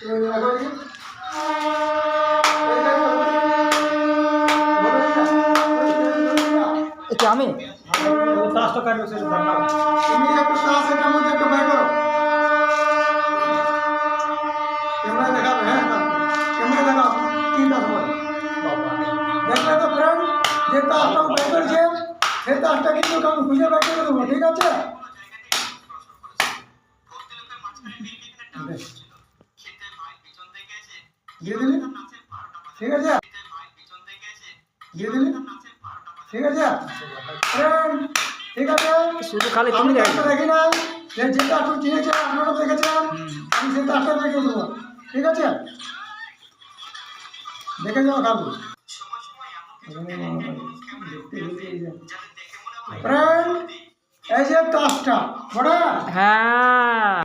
এটা আমি তাসটা কাটবে সেটা ধরনা তুমি একটা তাস এটার মধ্যে একটা বের করো ক্যামেরা দেখাবে হ্যাঁ ক্যামেরা দেখাও কি তাস বলে বাবা দেখলে তো ফ্রেন্ড যে তাসটা বের করেছে সেই তাসটা কিন্তু আমি খুঁজে বের করে দেবো ঠিক আছে দিয়ে দিলি ঠিক আছে দিয়ে দিলি ঠিক আছে ফ্রেন্ড ঠিক আছে শুধু খালি আমি তুমি তাসটা দেখি না যে যেটা আপনি চিনেছেন আপনারা দেখেছেন আমি সেই তাসটা দেখে দেবো ঠিক আছে দেখে যাও খাবো ফ্রেন্ড এই যে তাসটা বড়া হ্যাঁ